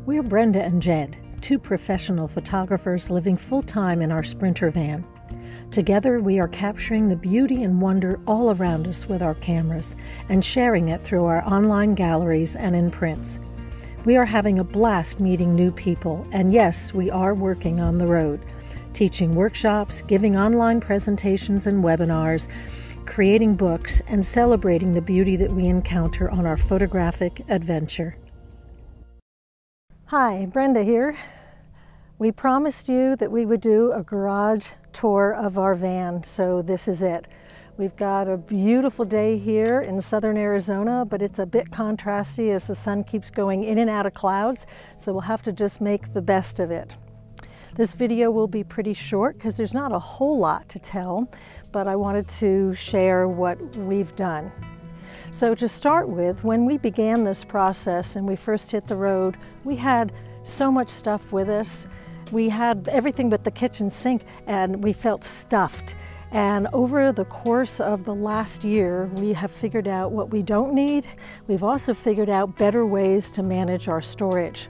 We're Brenda and Jed, two professional photographers living full-time in our Sprinter van. Together, we are capturing the beauty and wonder all around us with our cameras and sharing it through our online galleries and in prints. We are having a blast meeting new people, and yes, we are working on the road, teaching workshops, giving online presentations and webinars, creating books, and celebrating the beauty that we encounter on our photographic adventure. Hi, Brenda here. We promised you that we would do a garage tour of our van, so this is it. We've got a beautiful day here in southern Arizona, but it's a bit contrasty as the sun keeps going in and out of clouds, so we'll have to just make the best of it. This video will be pretty short because there's not a whole lot to tell, but I wanted to share what we've done. So to start with, when we began this process and we first hit the road, we had so much stuff with us. We had everything but the kitchen sink, and we felt stuffed. And over the course of the last year, we have figured out what we don't need. We've also figured out better ways to manage our storage.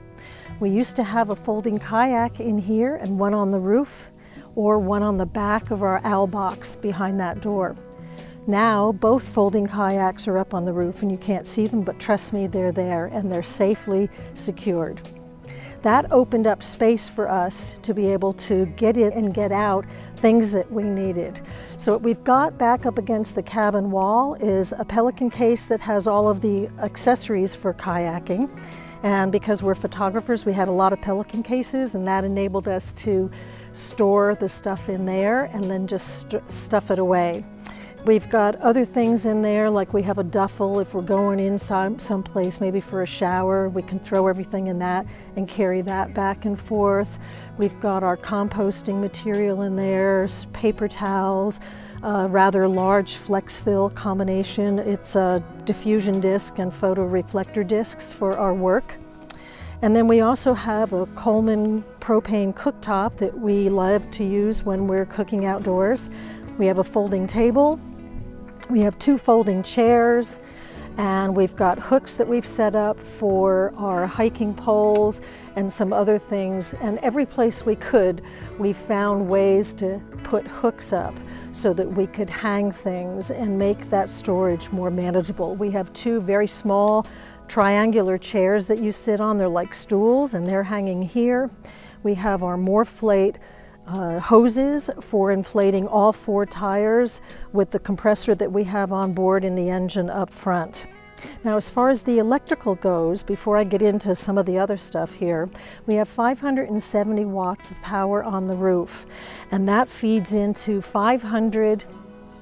We used to have a folding kayak in here and one on the roof, or one on the back of our owl box behind that door. Now, both folding kayaks are up on the roof and you can't see them, but trust me, they're there and they're safely secured. That opened up space for us to be able to get in and get out things that we needed. So what we've got back up against the cabin wall is a Pelican case that has all of the accessories for kayaking. And because we're photographers, we had a lot of Pelican cases, and that enabled us to store the stuff in there and then just stuff it away. We've got other things in there, like we have a duffel. If we're going inside someplace, maybe for a shower, we can throw everything in that and carry that back and forth. We've got our composting material in there, paper towels, a rather large flex fill combination. It's a diffusion disc and photo reflector discs for our work. And then we also have a Coleman propane cooktop that we love to use when we're cooking outdoors. We have a folding table. We have two folding chairs, and we've got hooks that we've set up for our hiking poles and some other things. And every place we could, we found ways to put hooks up so that we could hang things and make that storage more manageable. We have two very small triangular chairs that you sit on. They're like stools, and they're hanging here. We have our Morflate hoses for inflating all four tires with the compressor that we have on board in the engine up front. Now, as far as the electrical goes, before I get into some of the other stuff here, we have 570 watts of power on the roof, and that feeds into 500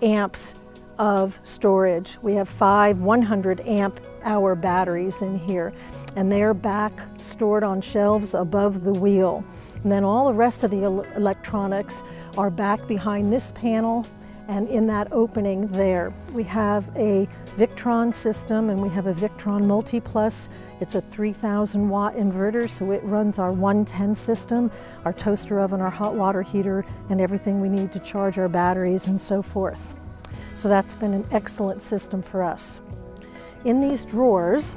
amps of storage. We have 5 100 amp hour batteries in here, and they're back stored on shelves above the wheel. And then all the rest of the electronics are back behind this panel and in that opening there. We have a Victron system, and we have a Victron Multi-Plus. It's a 3,000 watt inverter, so it runs our 110 system, our toaster oven, our hot water heater, and everything we need to charge our batteries and so forth. So that's been an excellent system for us. In these drawers,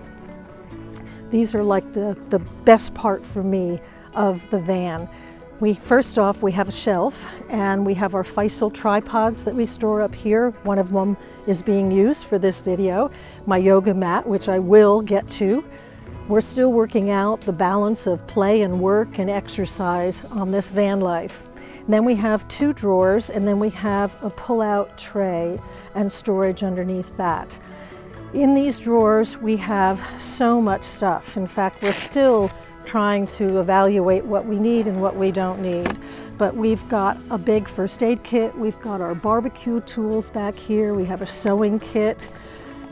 these are like the best part for me of the van. First off, we have a shelf, and we have our Faisal tripods that we store up here. One of them is being used for this video, my yoga mat, which I will get to. We're still working out the balance of play and work and exercise on this van life. And then we have two drawers, and then we have a pull-out tray and storage underneath that. In these drawers, we have so much stuff. In fact, we're still trying to evaluate what we need and what we don't need. But we've got a big first aid kit, we've got our barbecue tools back here, we have a sewing kit,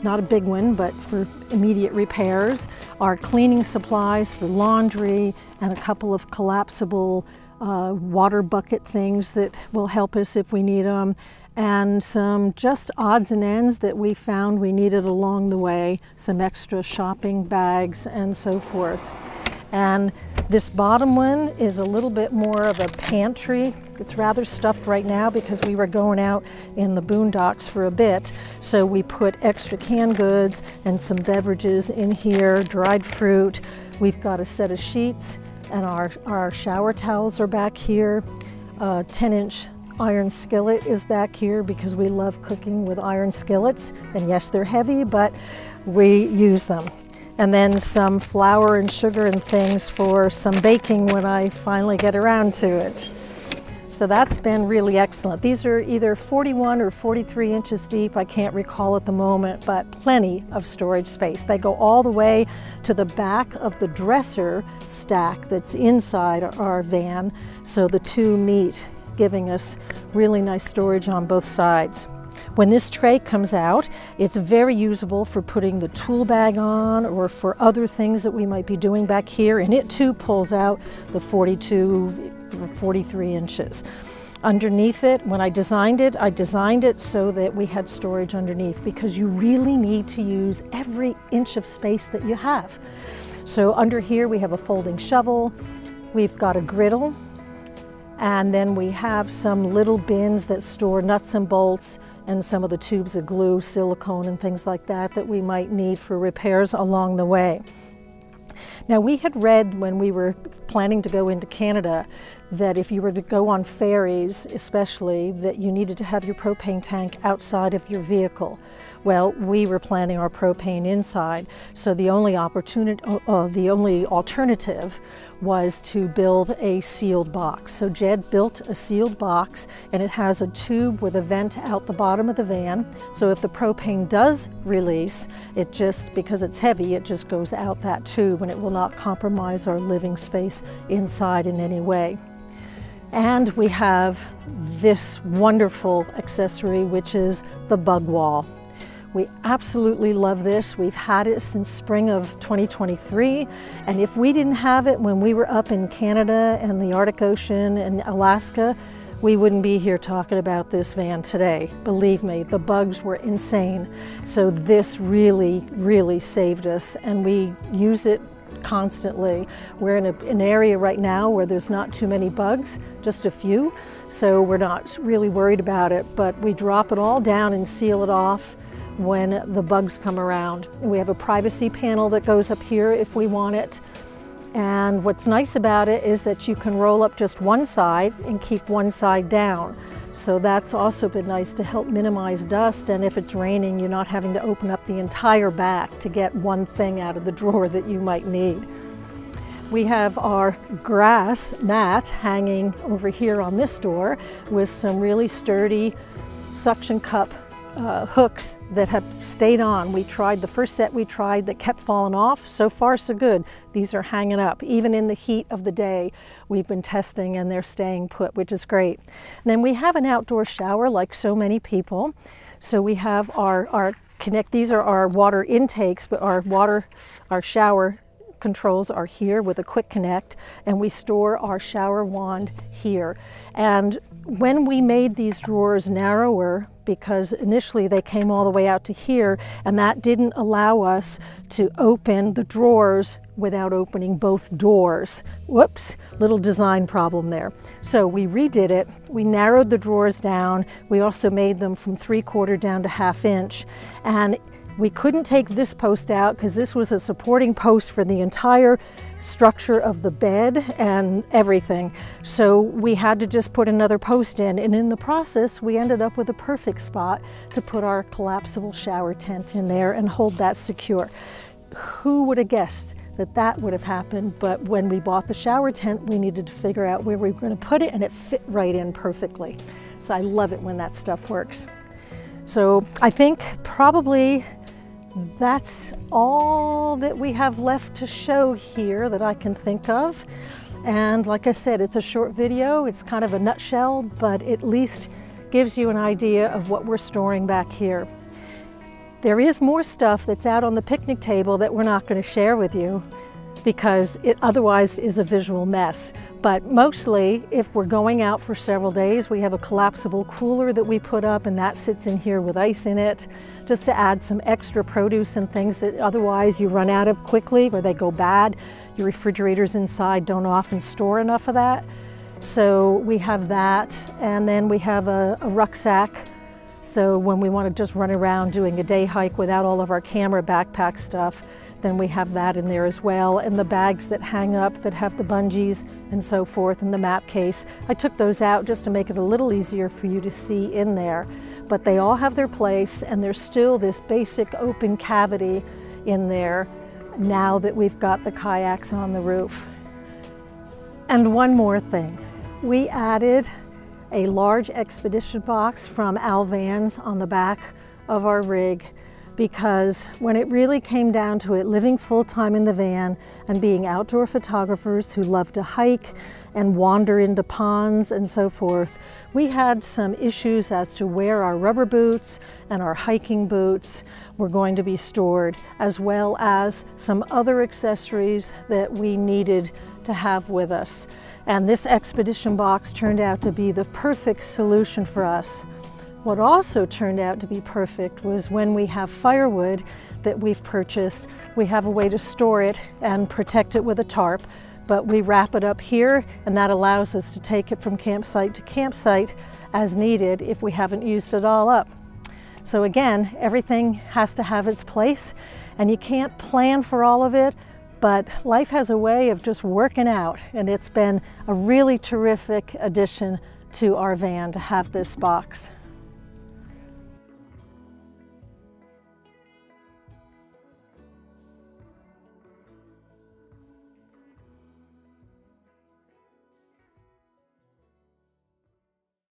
not a big one, but for immediate repairs, our cleaning supplies for laundry, and a couple of collapsible water bucket things that will help us if we need them, and some just odds and ends that we found we needed along the way, some extra shopping bags and so forth. And this bottom one is a little bit more of a pantry. It's rather stuffed right now because we were going out in the boondocks for a bit. So we put extra canned goods and some beverages in here, dried fruit, We've got a set of sheets, and our shower towels are back here. A 10-inch iron skillet is back here because we love cooking with iron skillets. And yes, they're heavy, but we use them. And then some flour and sugar and things for some baking when I finally get around to it. So that's been really excellent. These are either 41 or 43 inches deep. I can't recall at the moment, but plenty of storage space. They go all the way to the back of the dresser stack that's inside our van. So the two meet, giving us really nice storage on both sides. When this tray comes out, it's very usable for putting the tool bag on or for other things that we might be doing back here, and it too pulls out the 42 or 43 inches. Underneath it, when I designed it so that we had storage underneath, because you really need to use every inch of space that you have. So under here we have a folding shovel, we've got a griddle, and then we have some little bins that store nuts and bolts and some of the tubes of glue, silicone and things like that that we might need for repairs along the way. Now, we had read when we were planning to go into Canada that if you were to go on ferries especially, that you needed to have your propane tank outside of your vehicle. Well, we were planning our propane inside, so the only alternative was to build a sealed box. So Jed built a sealed box, and it has a tube with a vent out the bottom of the van. So if the propane does release, it just, because it's heavy, it just goes out that tube, and it will not compromise our living space inside in any way. And we have this wonderful accessory, which is the bug wall. We absolutely love this. We've had it since spring of 2023, and if we didn't have it when we were up in Canada and the Arctic Ocean and Alaska, we wouldn't be here talking about this van today. Believe me, the bugs were insane. So this really, really saved us, and we use it constantly. We're in an area right now where there's not too many bugs, just a few, so we're not really worried about it, but we drop it all down and seal it off when the bugs come around. We have a privacy panel that goes up here if we want it. And what's nice about it is that you can roll up just one side and keep one side down. So that's also been nice to help minimize dust, and if it's raining, you're not having to open up the entire back to get one thing out of the drawer that you might need. We have our grass mat hanging over here on this door with some really sturdy suction cup hooks that have stayed on. We tried the first set that kept falling off. So far so good. These are hanging up. Even in the heat of the day, we've been testing and they're staying put, which is great. And then we have an outdoor shower like so many people. So we have these are our water intakes, but our shower controls are here with a quick connect, and we store our shower wand here. And when we made these drawers narrower, because initially they came all the way out to here, and that didn't allow us to open the drawers without opening both doors. Whoops, little design problem there. So we redid it, we narrowed the drawers down, we also made them from 3/4 down to 1/2 inch, and we couldn't take this post out because this was a supporting post for the entire structure of the bed and everything. So we had to just put another post in, and in the process we ended up with a perfect spot to put our collapsible shower tent in there and hold that secure. Who would have guessed that that would have happened? But when we bought the shower tent, we needed to figure out where we were going to put it, and it fit right in perfectly. So I love it when that stuff works. So I think probably that's all that we have left to show here that I can think of. And like I said, it's a short video. It's kind of a nutshell, but at least gives you an idea of what we're storing back here. There is more stuff that's out on the picnic table that we're not going to share with you because it otherwise is a visual mess. But mostly, if we're going out for several days, we have a collapsible cooler that we put up, and that sits in here with ice in it, just to add some extra produce and things that otherwise you run out of quickly or they go bad. Your refrigerators inside don't often store enough of that. So we have that, and then we have a rucksack. So when we want to just run around doing a day hike without all of our camera backpack stuff, then we have that in there as well. And the bags that hang up that have the bungees and so forth, and the map case. I took those out just to make it a little easier for you to see in there. But they all have their place, and there's still this basic open cavity in there now that we've got the kayaks on the roof. And one more thing. We added a large expedition box from Alvan's on the back of our rig, because when it really came down to it, living full-time in the van and being outdoor photographers who love to hike and wander into ponds and so forth, we had some issues as to where our rubber boots and our hiking boots were going to be stored, as well as some other accessories that we needed to have with us. And this expedition box turned out to be the perfect solution for us. What also turned out to be perfect was when we have firewood that we've purchased, we have a way to store it and protect it with a tarp, but we wrap it up here, and that allows us to take it from campsite to campsite as needed if we haven't used it all up. So again, everything has to have its place, and you can't plan for all of it, but life has a way of just working out, and it's been a really terrific addition to our van to have this box.